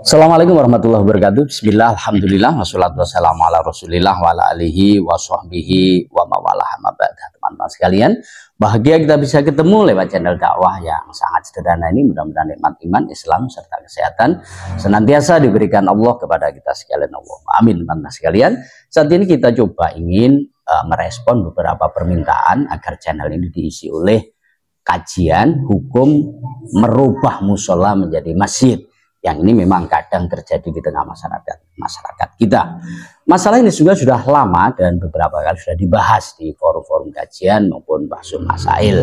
Assalamualaikum warahmatullahi wabarakatuh. Bismillah, alhamdulillah, wassalatu wassalamu ala rasulillah wa ala alihi wa sahbihi wa mawalah amma ba'da. Teman-teman sekalian, bahagia kita bisa ketemu lewat channel dakwah yang sangat sederhana ini. Mudah-mudahan nikmat iman, Islam, serta kesehatan senantiasa diberikan Allah kepada kita sekalian. Allah, amin. Teman-teman sekalian, saat ini kita coba ingin merespon beberapa permintaan agar channel ini diisi oleh kajian hukum merubah musola menjadi masjid. Yang ini memang kadang terjadi di tengah masyarakat kita. Masalah ini juga sudah lama dan beberapa kali sudah dibahas di forum-forum kajian maupun bahsul masail.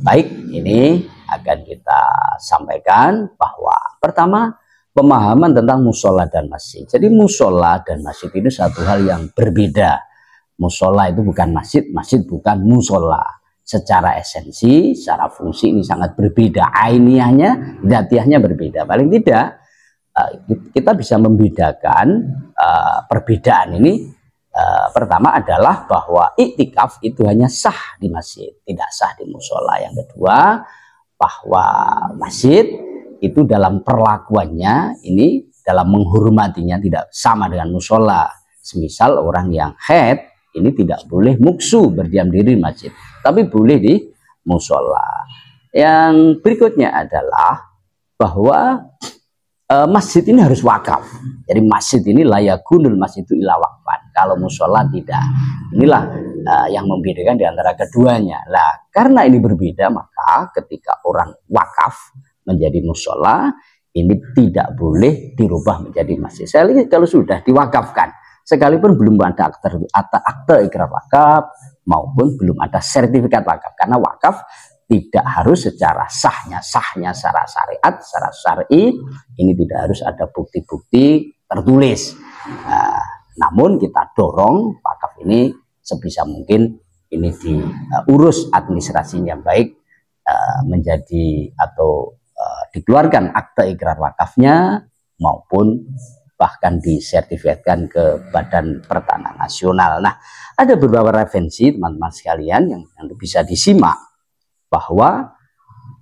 Baik, ini akan kita sampaikan bahwa pertama, pemahaman tentang musola dan masjid. Jadi musola dan masjid ini satu hal yang berbeda. Musola itu bukan masjid, masjid bukan musola. Secara esensi, secara fungsi ini sangat berbeda. Ainiyahnya, dzatiyahnya berbeda. Paling tidak kita bisa membedakan perbedaan ini. Pertama adalah bahwa iktikaf itu hanya sah di masjid, tidak sah di musola. Yang kedua, bahwa masjid itu dalam perlakuannya ini dalam menghormatinya tidak sama dengan musola. Semisal orang yang haid ini tidak boleh muksu berdiam diri di masjid, tapi boleh di musola. Yang berikutnya adalah bahwa masjid ini harus wakaf. Jadi masjid ini layakunul masjid itu ila wakfan. Kalau musola tidak. Inilah yang membedakan di antara keduanya. Lah, karena ini berbeda, maka ketika orang wakaf menjadi musola, ini tidak boleh dirubah menjadi masjid. Saya lihat kalau sudah diwakafkan, sekalipun belum ada akte ikrar wakaf maupun belum ada sertifikat wakaf, karena wakaf tidak harus secara sahnya secara syariat, secara syar'i ini tidak harus ada bukti-bukti tertulis. Namun kita dorong wakaf ini sebisa mungkin ini diurus administrasinya baik, menjadi atau dikeluarkan akte ikrar wakafnya maupun bahkan disertifikatkan ke Badan Pertanahan Nasional. Nah, ada beberapa referensi teman-teman sekalian yang bisa disimak bahwa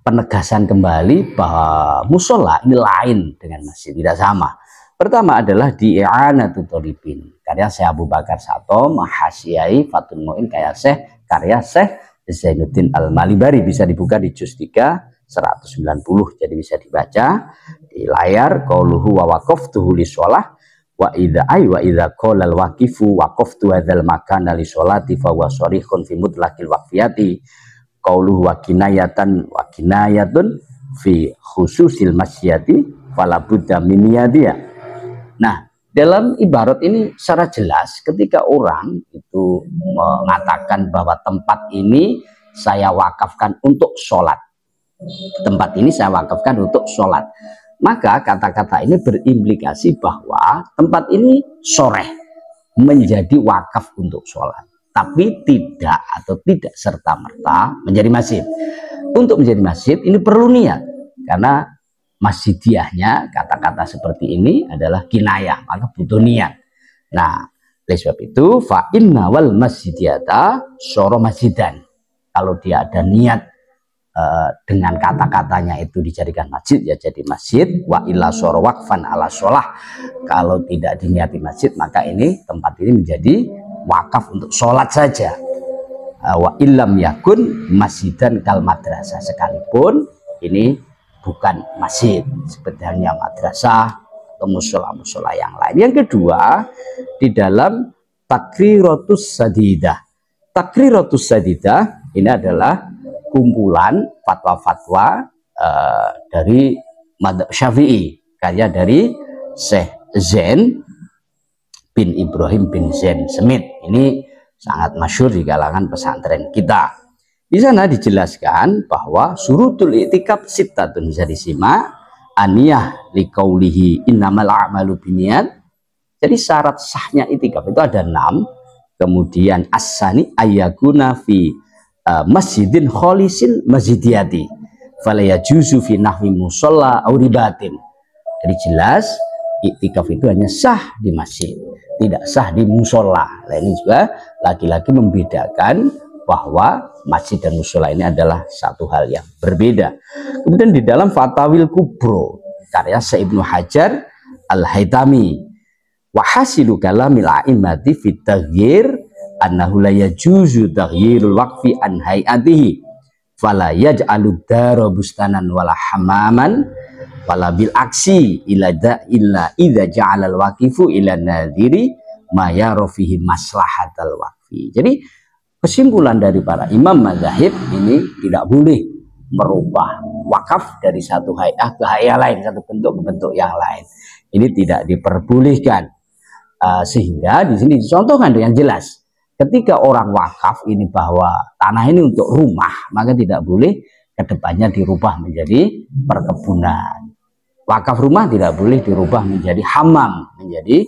penegasan kembali bahwa musola ini lain dengan masjid, tidak sama. Pertama adalah di I'anatul Thalibin, karya Syekh Abu Bakar Sato, Mahasyiai Fathul Mu'in karya Syekh Zainuddin Al-Malibari, bisa dibuka di juz 3 190, jadi bisa dibaca di layar. Qauluhu wa waqaftuhu li shalah wa idza qala al waqifu waqaftu hadzal makana li sholati fa huwa sharihun fi mutlaqil waqfiyati qauluhu wa kinayatun fi khususil masyiyati fala budda min niyadiyah. Nah, dalam ibarat ini secara jelas ketika orang itu mengatakan bahwa tempat ini saya wakafkan untuk sholat, tempat ini saya wakafkan untuk sholat, maka kata-kata ini berimplikasi bahwa tempat ini soreh menjadi wakaf untuk sholat, tapi tidak serta-merta menjadi masjid. Untuk menjadi masjid ini perlu niat, karena masjidiyahnya kata-kata seperti ini adalah kinayah, maka butuh niat. Nah, oleh sebab itu fa inna wal masjidiyata syara masjidan. Kalau dia ada niat dengan kata-katanya itu dijadikan masjid, ya jadi masjid. Wa illa syara waqfan ala sholah. Kalau tidak diniati masjid, maka ini tempat ini menjadi wakaf untuk sholat saja. Wa illam yakun masjidan kal madrasah, sekalipun ini bukan masjid, sebetulnya madrasah atau musola-musola yang lain. Yang kedua, di dalam Takriratus Sadidah. Takriratus Sadidah ini adalah kumpulan fatwa-fatwa dari Madzhab Syafi'i, karya dari Syekh Zain bin Ibrahim bin Zain Smith. Ini sangat masyhur di kalangan pesantren kita. Di sana dijelaskan bahwa surutul i'tikaf sittatun, bisa disimak. Aniyah liqaulihi innamal a'malu binniyat. Jadi syarat sahnya i'tikaf itu ada 6. Kemudian as-sani ayyakuna fi masjidin kholisin masjidiyati fala yajuzu fi nahwi musalla aw ribatin. Jadi jelas i'tikaf itu hanya sah di masjid, tidak sah di musola. Nah, ini juga lagi-lagi membedakan bahwa masjid dan musola ini adalah satu hal yang berbeda. Kemudian di dalam Fatawil Kubro karya Syekh Ibnu Hajar Al-Haytami. Wa hasilu kalamil a'immati fit taghyir annahu la yajuzu taghyirul waqfi an hayatihi fala yaj'alu dara bustanan wala hamaman wala bil aksi illa idza ja'ala al waqifu ila nadhiri ma yara fihi maslahatal waqfi. Jadi kesimpulan dari para imam mazhab ini tidak boleh merubah wakaf dari satu hayat ke hayat lain, satu bentuk ke bentuk yang lain. Ini tidak diperbolehkan. Sehingga di sini dicontohkan yang jelas. Ketika orang wakaf ini bahwa tanah ini untuk rumah, maka tidak boleh kedepannya dirubah menjadi perkebunan. Wakaf rumah tidak boleh dirubah menjadi hamam, menjadi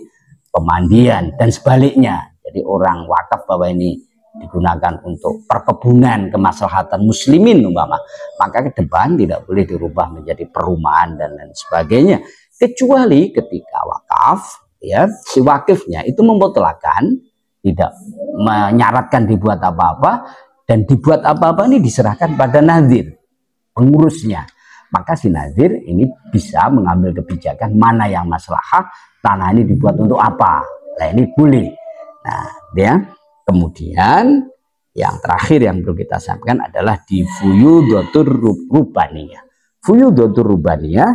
pemandian dan sebaliknya. Jadi orang wakaf bahwa ini digunakan untuk perkebunan kemaslahatan muslimin umpama, maka ke depan tidak boleh dirubah menjadi perumahan dan lain sebagainya, kecuali ketika wakaf ya si wakifnya itu memutlakan, tidak menyaratkan dibuat apa-apa, dan dibuat apa-apa ini diserahkan pada nazir pengurusnya, maka si nazir ini bisa mengambil kebijakan mana yang maslahah, tanah ini dibuat untuk apa. Nah ini boleh. Nah dia kemudian yang terakhir yang perlu kita sampaikan adalah di Fuyudatur Rubaniyah. Fuyudatur Rubaniyah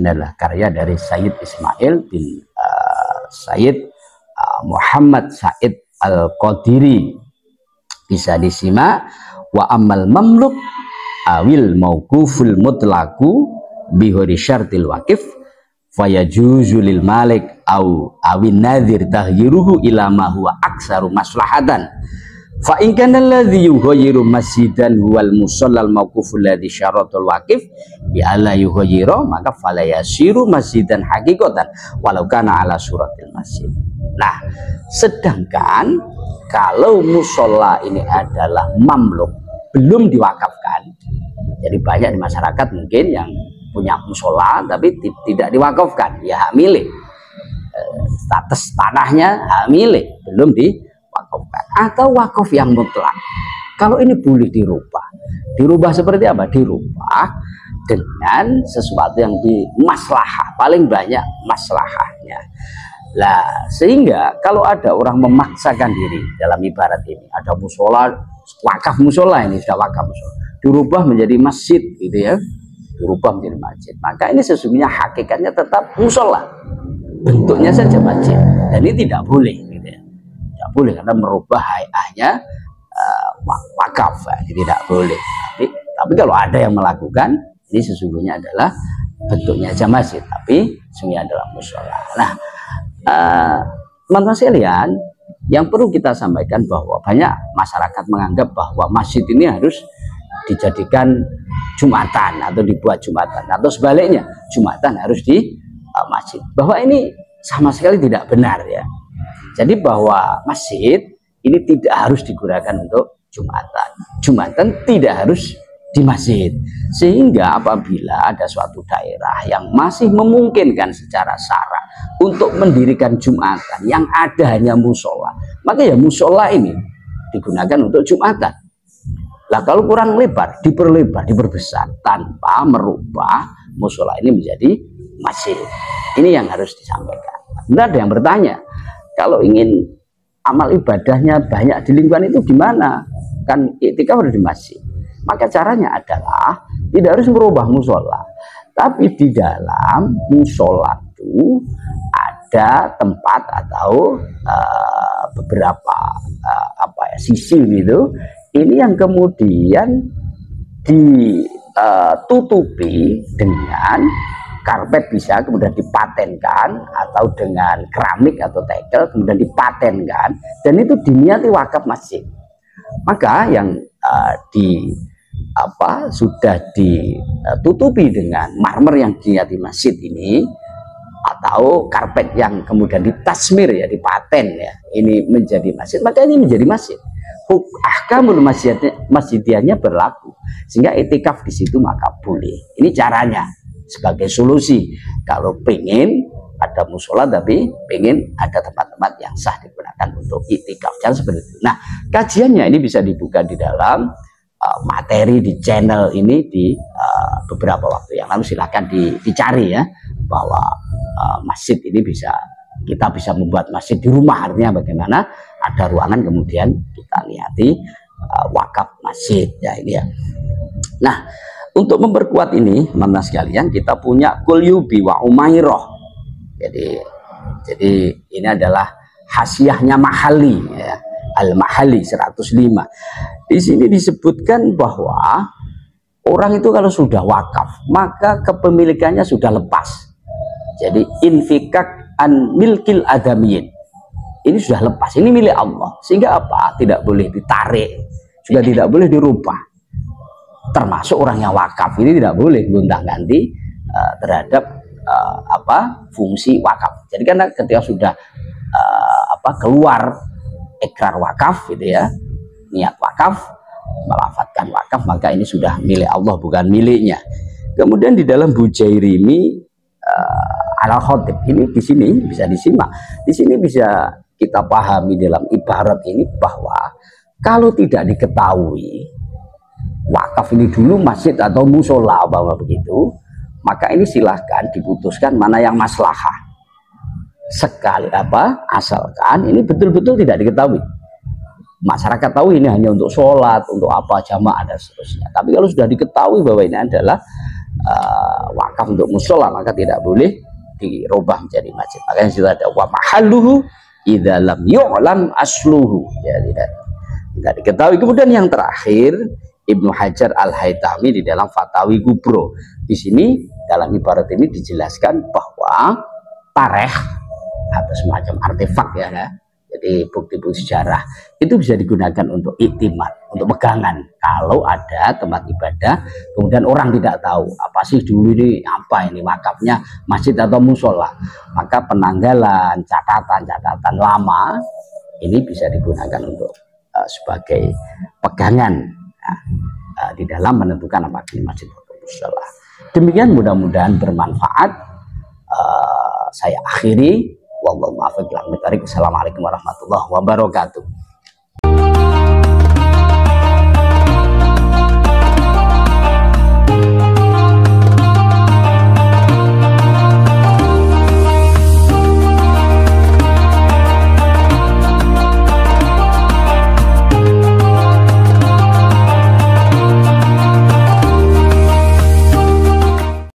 ini adalah karya dari Sayyid Ismail bin Sayyid Muhammad Said Al-Qadiri. Bisa disimak. Wa amal mamluk awil mauquful mutlaku bihuri syartil waqif fayajuzu lil malik awin nadhir taghyiruhu ila ma huwa aksaru maslahatan fa in kana alladhi yughayyiru masjidan huwal musallal mauquful ladzi syaratul waqif bi alla yughayyiru maka fala yasiru masjidan haqiqatan walau kana ala suratil masjid. Nah, sedangkan kalau musola ini adalah mamluk, belum diwakafkan, jadi banyak di masyarakat mungkin yang punya musola tapi tidak diwakafkan, ya hak milik, status tanahnya hak milik, belum diwakafkan, atau wakaf yang mutlak. Kalau ini boleh dirubah seperti apa? Dirubah dengan sesuatu yang dimaslahah, paling banyak maslahahnya. Lah sehingga kalau ada orang memaksakan diri dalam ibarat ini, ada musola, wakaf musola, ini sudah wakaf musola, dirubah menjadi masjid gitu ya, dirubah menjadi masjid, maka ini sesungguhnya hakikatnya tetap musola, bentuknya saja masjid, dan ini tidak boleh gitu ya. Tidak boleh karena merubah hayahnya wakaf, ini tidak boleh. Tapi kalau ada yang melakukan, ini sesungguhnya adalah bentuknya aja masjid, tapi sesungguhnya adalah musola. Nah teman-teman sekalian, yang perlu kita sampaikan bahwa banyak masyarakat menganggap bahwa masjid ini harus dijadikan jumatan atau dibuat jumatan, atau sebaliknya jumatan harus di masjid, bahwa ini sama sekali tidak benar ya. Jadi bahwa masjid ini tidak harus digunakan untuk jumatan, jumatan tidak harus di masjid. Sehingga apabila ada suatu daerah yang masih memungkinkan secara syarak untuk mendirikan jumatan yang ada hanya musola, maka ya musola ini digunakan untuk jumatan. Lah kalau kurang lebar, diperlebar, diperbesar tanpa merubah musola ini menjadi masjid. Ini yang harus disampaikan. Benar ada yang bertanya, kalau ingin amal ibadahnya banyak di lingkungan itu gimana? Kan iktikaf ada di masjid. Maka caranya adalah tidak harus merubah musola, tapi di dalam musola itu ada tempat atau beberapa sisi gitu. Ini yang kemudian ditutupi dengan karpet, bisa kemudian dipatenkan, atau dengan keramik atau tegel kemudian dipatenkan, dan itu diniati wakaf masjid. Maka yang sudah ditutupi dengan marmer yang diniati masjid ini, atau karpet yang kemudian ditasmir ya, dipaten ya, ini menjadi masjid, maka ini menjadi masjid. Ahkamul masjidiyahnya berlaku, sehingga itikaf di situ maka boleh. Ini caranya sebagai solusi kalau pengen ada musola tapi pengen ada tempat-tempat yang sah digunakan untuk itikaf, jangan seperti itu. Nah, kajiannya ini bisa dibuka di dalam materi di channel ini di beberapa waktu yang lalu, silahkan dicari ya, bahwa masjid ini kita bisa membuat masjid di rumah. Artinya bagaimana ada ruangan kemudian kita niati wakaf masjid ya ini ya. Nah, untuk memperkuat ini teman-teman sekalian, kita punya Qulyubi wa Umairah. Jadi ini adalah hasyiahnya Mahali ya. Al-Mahali 105. Di sini disebutkan bahwa orang itu kalau sudah wakaf maka kepemilikannya sudah lepas. Jadi infikak an milkil adamiyin, ini sudah lepas, ini milik Allah, sehingga apa? Tidak boleh ditarik, juga tidak boleh dirubah. Termasuk orang yang wakaf ini tidak boleh gonta-ganti terhadap fungsi wakaf. Jadi karena ketika sudah keluar ikrar wakaf gitu ya, niat wakaf, melafatkan wakaf, maka ini sudah milik Allah, bukan miliknya. Kemudian di dalam Bujairimi Al-Khatib ini di sini bisa disimak. Di sini bisa kita pahami dalam ibarat ini bahwa kalau tidak diketahui wakaf ini dulu masjid atau musola bahwa begitu, maka ini silahkan diputuskan mana yang maslahah. Sekali asalkan ini betul-betul tidak diketahui, masyarakat tahu ini hanya untuk sholat, untuk apa jamaah dan seterusnya. Tapi kalau sudah diketahui bahwa ini adalah wakaf untuk musola, maka tidak boleh dirubah menjadi masjid. Makanya sudah ada wa mahalluhu idza lam yu'lam asluhu, ya tidak diketahui. Kemudian yang terakhir Ibnu Hajar Al-Haytami di dalam Fatawi Kubro, di sini dalam ibarat ini dijelaskan bahwa tarikh atau semacam artefak ya, jadi bukti-bukti sejarah itu bisa digunakan untuk iktimat, untuk pegangan. Kalau ada tempat ibadah kemudian orang tidak tahu apa sih dulu ini, apa ini wakafnya masjid atau musola, maka penanggalan catatan lama ini bisa digunakan untuk sebagai pegangan di dalam menentukan apa ini masjid atau musola. Demikian, mudah-mudahan bermanfaat. Saya akhiri. Wallahu a'lam bishawab. Assalamualaikum warahmatullahi wabarakatuh.